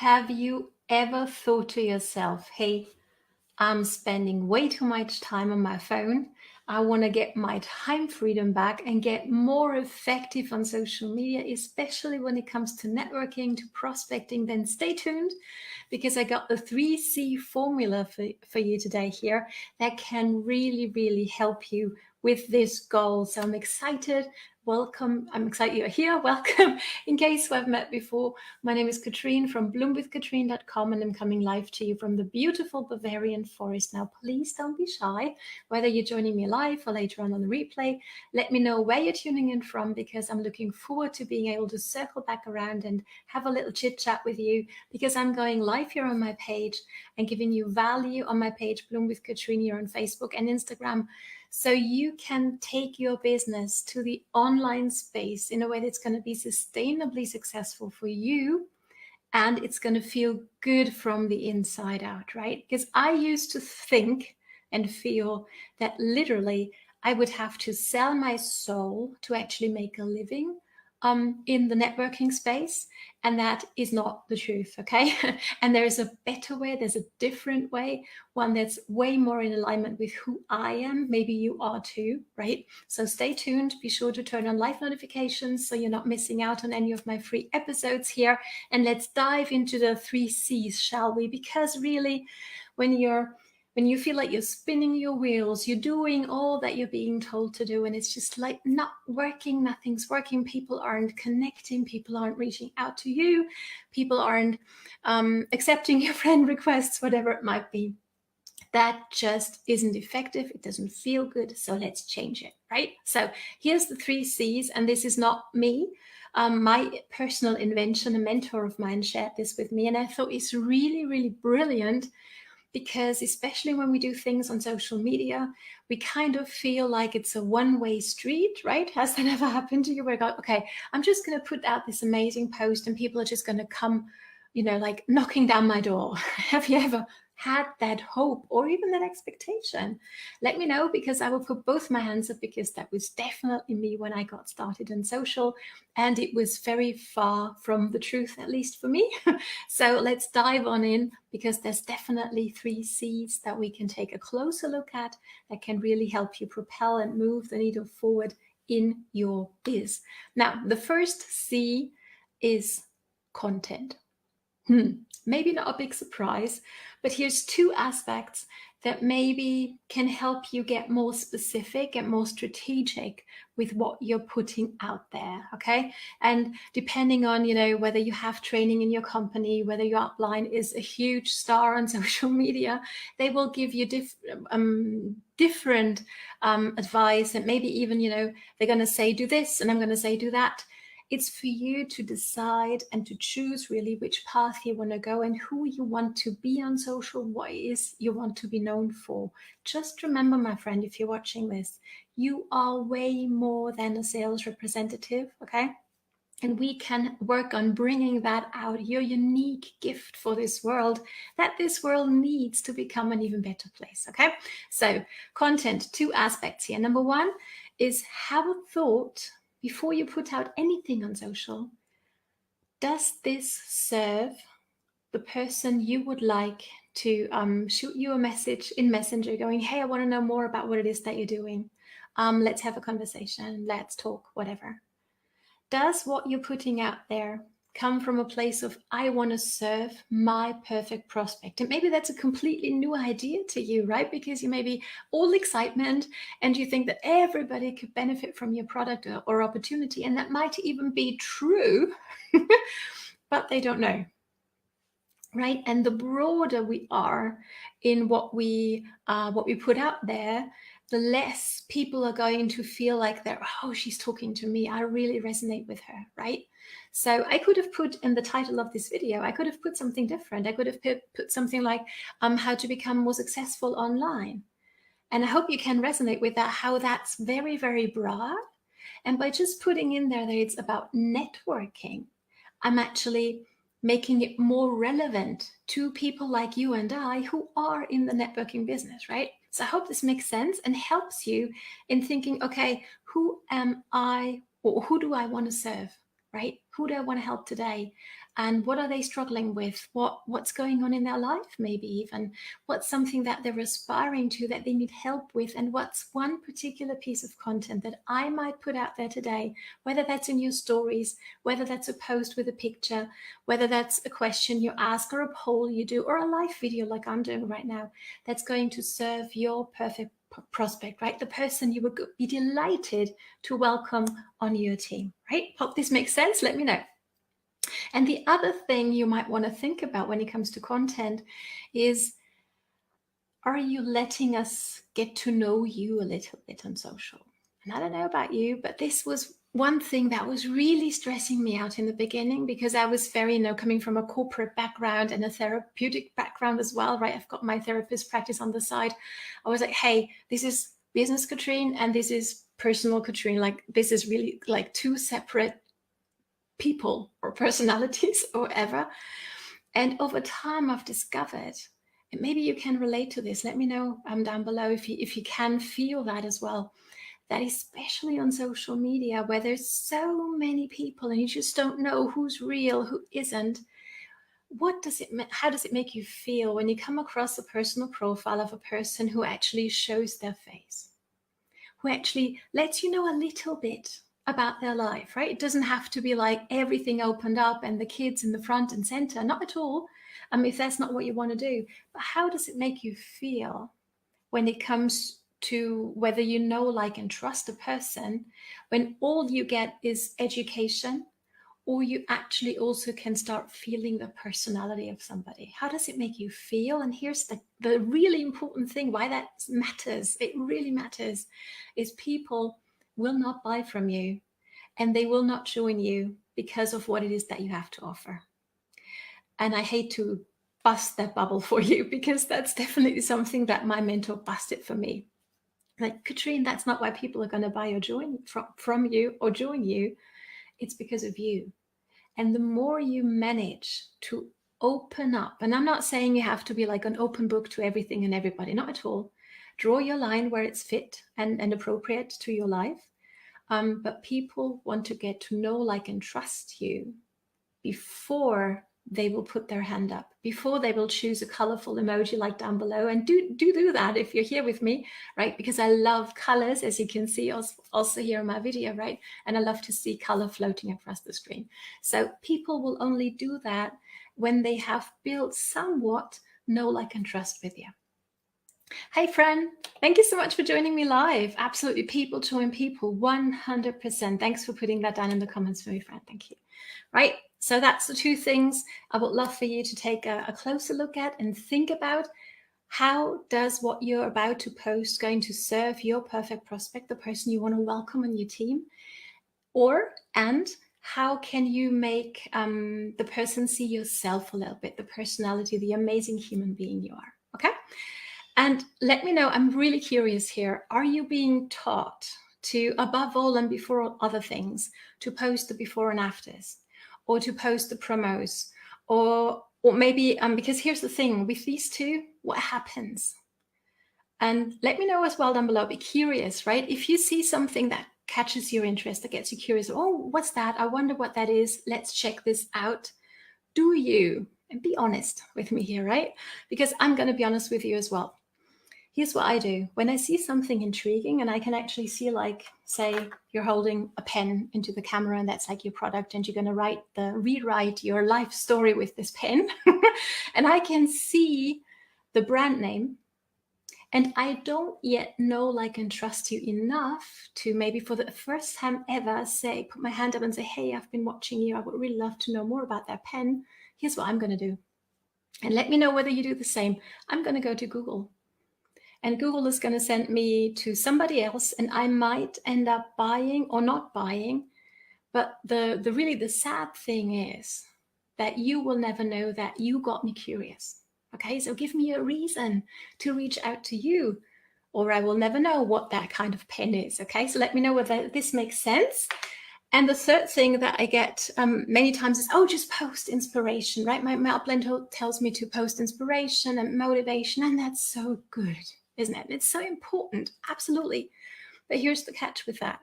Have you ever thought to yourself, hey, I'm spending way too much time on my phone. I want to get my time freedom back and get more effective on social media, especially when it comes to networking, to prospecting. Then stay tuned because I got the 3C formula for you today here that can really, really help you with this goal. So I'm excited. Welcome. I'm excited you're here. Welcome. In case we have met before, my name is Katrin from bloomwithkatrin.com, and I'm coming live to you from the beautiful Bavarian forest. Now, please don't be shy. Whether you're joining me live or later on the replay, let me know where you're tuning in from, because I'm looking forward to being able to circle back around and have a little chit chat with you, because I'm going live here on my page and giving you value on my page, Bloom with Katrin, here on Facebook and Instagram, so you can take your business to the online space in a way that's going to be sustainably successful for you, and it's going to feel good from the inside out, right? Because I used to think and feel that literally I would have to sell my soul to actually make a living in the networking space, and that is not the truth, okay? And there's a better way, there's a different way, one that's way more in alignment with who I am. Maybe you are too, right? So stay tuned, be sure to turn on live notifications so you're not missing out on any of my free episodes here. And let's dive into the 3Cs, shall we? Because really, when you feel like you're spinning your wheels, you're doing all that you're being told to do, and it's just like not working, nothing's working, people aren't connecting, people aren't reaching out to you, people aren't accepting your friend requests, whatever it might be. That just isn't effective. It doesn't feel good. So let's change it, right? So here's the 3Cs, and this is not me. My personal invention, a mentor of mine shared this with me, and I thought it's really, really brilliant, because especially when we do things on social media, we kind of feel like it's a one-way street, right? Has that ever happened to you where you go, okay, I'm just going to put out this amazing post and people are just going to come, like knocking down my door? Have you ever had that hope or even that expectation? Let me know, because I will put both my hands up, because that was definitely me when I got started in social, and it was very far from the truth, at least for me. So let's dive on in, because there's definitely 3Cs that we can take a closer look at that can really help you propel and move the needle forward in your biz. Now, the first C is content. Maybe not a big surprise, but here's two aspects that maybe can help you get more specific and more strategic with what you're putting out there, okay? And depending on, whether you have training in your company, whether your upline is a huge star on social media, they will give you different advice, and maybe even, they're going to say, do this, and I'm going to say, do that. It's for you to decide and to choose really which path you want to go and who you want to be on social, what is you want to be known for. Just remember, my friend, if you're watching this, you are way more than a sales representative, okay? And we can work on bringing that out, your unique gift for this world, that this world needs to become an even better place, okay? So content, two aspects here. Number one is have a thought before you put out anything on social. Does this serve the person you would like to shoot you a message in Messenger going, hey, I want to know more about what it is that you're doing. Let's have a conversation. Let's talk, whatever. Does what you're putting out there come from a place of, I want to serve my perfect prospect? And maybe that's a completely new idea to you, right? Because you may be all excitement and you think that everybody could benefit from your product or opportunity. And that might even be true, but they don't know. Right? And the broader we are in what we put out there, the less people are going to feel like they're, oh, she's talking to me, I really resonate with her, right? So I could have put in the title of this video, I could have put something different. I could have put something like how to become more successful online. And I hope you can resonate with that, how that's very, very broad. And by just putting in there that it's about networking, I'm actually making it more relevant to people like you and I who are in the networking business, right? So I hope this makes sense and helps you in thinking, okay, who am I, or who do I want to serve? right? Who do I want to help today? And what are they struggling with? What's going on in their life, maybe even? What's something that they're aspiring to that they need help with? And what's one particular piece of content that I might put out there today, whether that's in your stories, whether that's a post with a picture, whether that's a question you ask or a poll you do or a live video like I'm doing right now, that's going to serve your perfect prospect, right? The person you would be delighted to welcome on your team, right? Hope this makes sense. Let me know. And the other thing you might want to think about when it comes to content is, are you letting us get to know you a little bit on social? And I don't know about you, but this was one thing that was really stressing me out in the beginning, because I was very, coming from a corporate background and a therapeutic background as well, right? I've got my therapist practice on the side. I was like, hey, this is business Katrin and this is personal Katrin. Like, this is really like two separate people or personalities or whatever. And over time, I've discovered, and maybe you can relate to this. Let me know down below if you can feel that as well. That especially on social media, where there's so many people and you just don't know who's real, who isn't. How does it make you feel when you come across a personal profile of a person who actually shows their face, who actually lets you know a little bit about their life, right? It doesn't have to be like everything opened up and the kids in the front and center, not at all. If that's not what you want to do, but how does it make you feel when it comes to whether you know, like, and trust a person, when all you get is education, or you actually also can start feeling the personality of somebody? How does it make you feel? And here's the really important thing, why that matters. It really matters, is people will not buy from you and they will not join you because of what it is that you have to offer. And I hate to bust that bubble for you, because that's definitely something that my mentor busted for me. Like, Katrin, that's not why people are going to buy or join from you or join you. It's because of you. And the more you manage to open up, and I'm not saying you have to be like an open book to everything and everybody, not at all. Draw your line where it's fit and appropriate to your life. But people want to get to know, like, and trust you before they will put their hand up, before they will choose a colorful emoji like down below. And do that if you're here with me, right? Because I love colors, as you can see also here in my video, right? And I love to see color floating across the screen. So people will only do that when they have built somewhat know, like, and trust with you. Hey, friend, thank you so much for joining me live. Absolutely, people join people, 100%. Thanks for putting that down in the comments for me, friend. Thank you. Right, so that's the two things I would love for you to take a closer look at and think about. How does what you're about to post going to serve your perfect prospect, the person you want to welcome on your team? And how can you make the person see yourself a little bit, the personality, the amazing human being you are, okay? And let me know, I'm really curious here. Are you being taught to, above all and before all other things, to post the before and afters, or to post the promos, or maybe, because here's the thing, with these two, what happens? And let me know as well down below, be curious, right? If you see something that catches your interest, that gets you curious, oh, what's that? I wonder what that is. Let's check this out. Do you? And be honest with me here, right? Because I'm going to be honest with you as well. Here's what I do. When I see something intriguing and I can actually see, like, say you're holding a pen into the camera and that's like your product and you're going to rewrite your life story with this pen and I can see the brand name and I don't yet know, like, and trust you enough to maybe for the first time ever put my hand up and say, hey, I've been watching you. I would really love to know more about that pen. Here's what I'm going to do. And let me know whether you do the same. I'm going to go to Google. And Google is going to send me to somebody else, and I might end up buying or not buying. But the sad thing is that you will never know that you got me curious. Okay, so give me a reason to reach out to you, or I will never know what that kind of pen is. Okay, so let me know whether this makes sense. And the third thing that I get many times is, oh, just post inspiration, right? My upline tells me to post inspiration and motivation, and that's so good, isn't it? It's so important, absolutely. But here's the catch with that.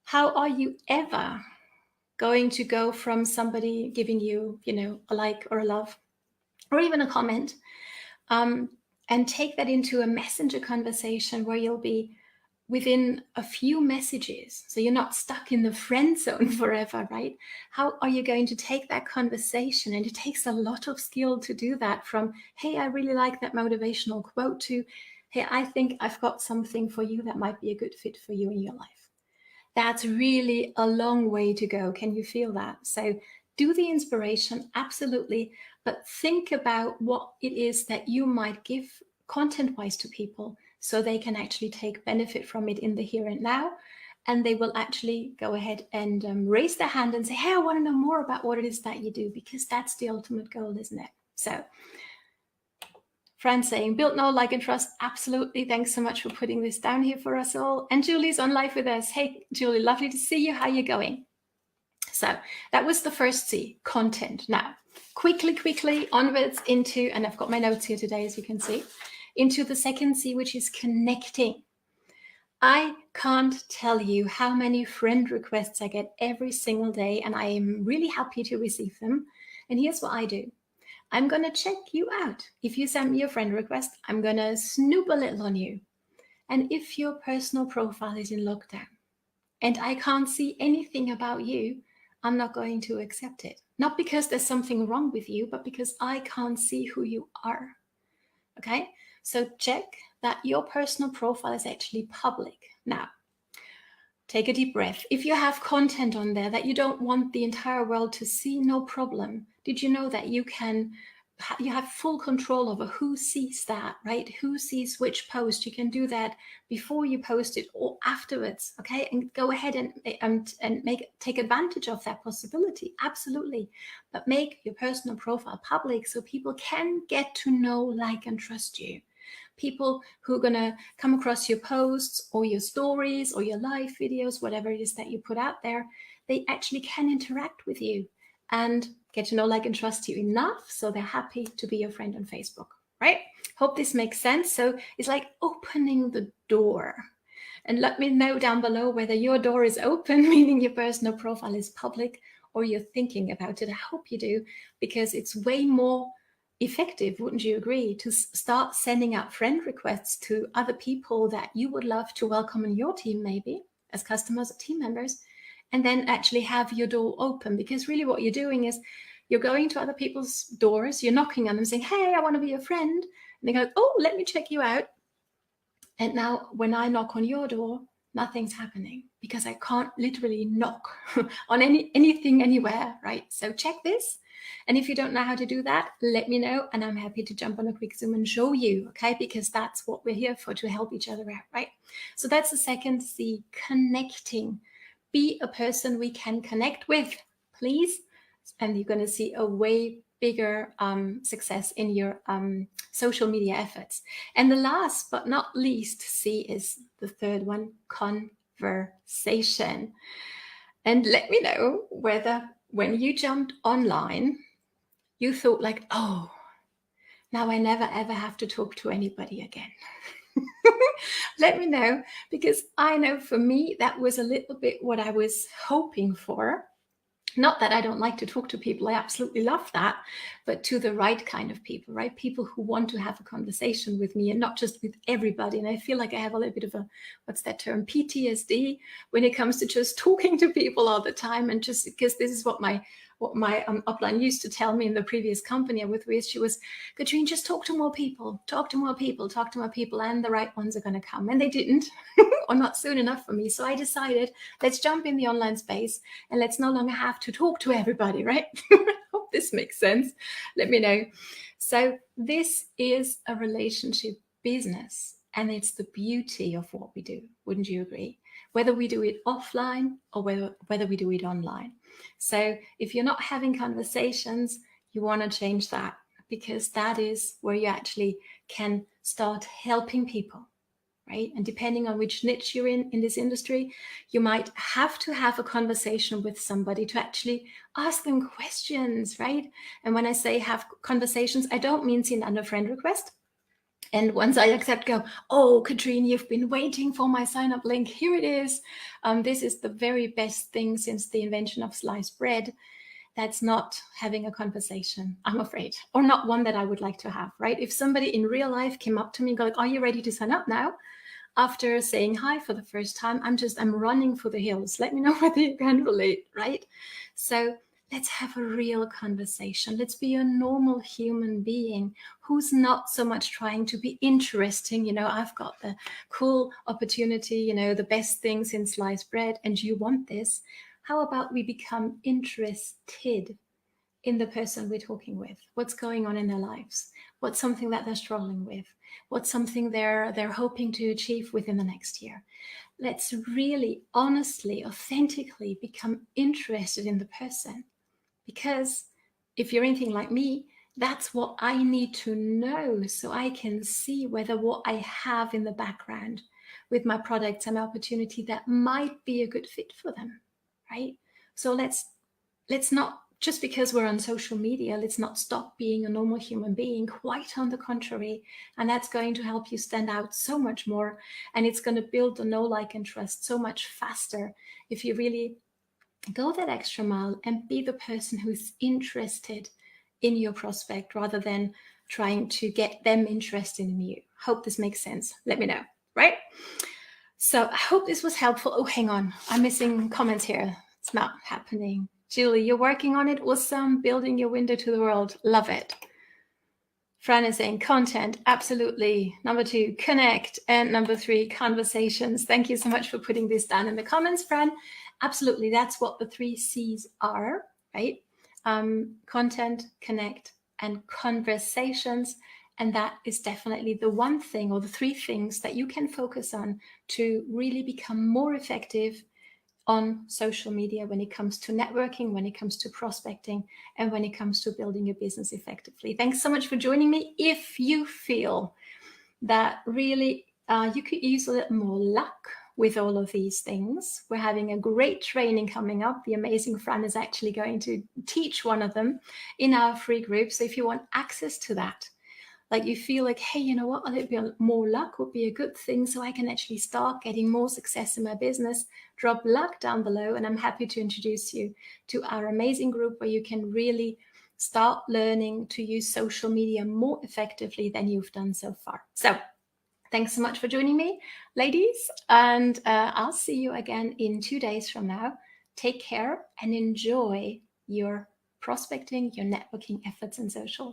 How are you ever going to go from somebody giving you, a like or a love or even a comment, and take that into a messenger conversation where you'll be within a few messages. So you're not stuck in the friend zone forever, right? How are you going to take that conversation? And it takes a lot of skill to do that, from, hey, I really like that motivational quote, to, hey, I think I've got something for you that might be a good fit for you in your life. That's really a long way to go. Can you feel that? So do the inspiration, absolutely, but think about what it is that you might give content-wise to people so they can actually take benefit from it in the here and now. And they will actually go ahead and raise their hand and say, hey, I want to know more about what it is that you do, because that's the ultimate goal, isn't it? So Fran saying, build, know, like, and trust. Absolutely. Thanks so much for putting this down here for us all. And Julie's on live with us. Hey, Julie, lovely to see you. How are you going? So that was the first C, content. Now, quickly onwards into, and I've got my notes here today, as you can see, into the second C, which is connecting. I can't tell you how many friend requests I get every single day, and I am really happy to receive them. And here's what I do. I'm going to check you out. If you send me a friend request, I'm going to snoop a little on you. And if your personal profile is in lockdown and I can't see anything about you, I'm not going to accept it. Not because there's something wrong with you, but because I can't see who you are. Okay? So check that your personal profile is actually public. Now, take a deep breath. If you have content on there that you don't want the entire world to see, no problem. Did you know that you have full control over who sees that, right? Who sees which post? You can do that before you post it or afterwards, okay? And go ahead and take advantage of that possibility, absolutely. But make your personal profile public so people can get to know, like, and trust you. People who are going to come across your posts or your stories or your live videos, whatever it is that you put out there, they actually can interact with you and get to know, like, and trust you enough so they're happy to be your friend on Facebook, right? Hope this makes sense. So it's like opening the door. And let me know down below whether your door is open, meaning your personal profile is public, or you're thinking about it. I hope you do, because it's way more effective, wouldn't you agree, to start sending out friend requests to other people that you would love to welcome in your team, maybe as customers or team members, and then actually have your door open. Because really what you're doing is you're going to other people's doors, you're knocking on them saying, hey, I want to be your friend. And they go, oh, let me check you out. And now when I knock on your door, nothing's happening because I can't literally knock on anything anywhere, right? So check this. And if you don't know how to do that, let me know, and I'm happy to jump on a quick Zoom and show you, okay? Because that's what we're here for, to help each other out, right? So that's the second C, connecting. Be a person we can connect with, please. And you're going to see a way bigger success in your social media efforts. And the last but not least C is the third one, conversation. And let me know whether when you jumped online, you thought like, oh, now I never ever have to talk to anybody again. Let me know, because I know for me, that was a little bit what I was hoping for. Not that I don't like to talk to people, I absolutely love that, but to the right kind of people, right? People who want to have a conversation with me and not just with everybody. And I feel like I have a little bit of a, what's that term, PTSD, when it comes to just talking to people all the time. And just because this is what my upline used to tell me in the previous company I was with. She was, Katrin, just talk to more people, talk to more people, and the right ones are going to come. And they didn't, or not soon enough for me. So I decided, let's jump in the online space and let's no longer have to talk to everybody, right? Hope this makes sense. Let me know. So this is a relationship business, and it's the beauty of what we do. Wouldn't you agree? Whether we do it offline or whether we do it online. So if you're not having conversations, you want to change that, because that is where you actually can start helping people, right? And depending on which niche you're in this industry, you might have to have a conversation with somebody to actually ask them questions, right? And when I say have conversations, I don't mean send under friend request. And once I accept, go, oh, Katrin, you've been waiting for my sign up link. Here it is. This is the very best thing since the invention of sliced bread. That's not having a conversation, I'm afraid, or not one that I would like to have, right? If somebody in real life came up to me and go, are you ready to sign up now? After saying hi for the first time, I'm running for the hills. Let me know whether you can relate, right? So let's have a real conversation. Let's be a normal human being who's not so much trying to be interesting. I've got the cool opportunity, the best things in sliced bread, and you want this. How about we become interested in the person we're talking with? What's going on in their lives? What's something that they're struggling with? What's something they're hoping to achieve within the next year? Let's really honestly, authentically become interested in the person. Because if you're anything like me, that's what I need to know so I can see whether what I have in the background with my products and my opportunity that might be a good fit for them, right? So let's not, just because we're on social media, let's not stop being a normal human being. Quite on the contrary. And that's going to help you stand out so much more. And it's going to build the know, like, and trust so much faster if you really go that extra mile and be the person who's interested in your prospect rather than trying to get them interested in you. Hope this makes sense. Let me know, right? So I hope this was helpful. Oh, hang on. I'm missing comments here. It's not happening. Julie, you're working on it. Awesome. Building your window to the world. Love it. Fran is saying content. Absolutely. Number 2, connect. And number 3, conversations. Thank you so much for putting this down in the comments, Fran. Absolutely. That's what the 3 C's are, right? Content, connect, and conversations. And that is definitely the one thing, or the 3 things that you can focus on to really become more effective on social media when it comes to networking, when it comes to prospecting, and when it comes to building your business effectively. Thanks so much for joining me. If you feel that really you could use a little more luck with all of these things, we're having a great training coming up. The amazing Fran is actually going to teach one of them in our free group. So if you want access to that, like you feel like, hey, you know what, a little bit more luck would be a good thing so I can actually start getting more success in my business, drop luck down below, and I'm happy to introduce you to our amazing group where you can really start learning to use social media more effectively than you've done so far. So thanks so much for joining me, ladies, and I'll see you again in 2 days from now. Take care and enjoy your prospecting, your networking efforts in social.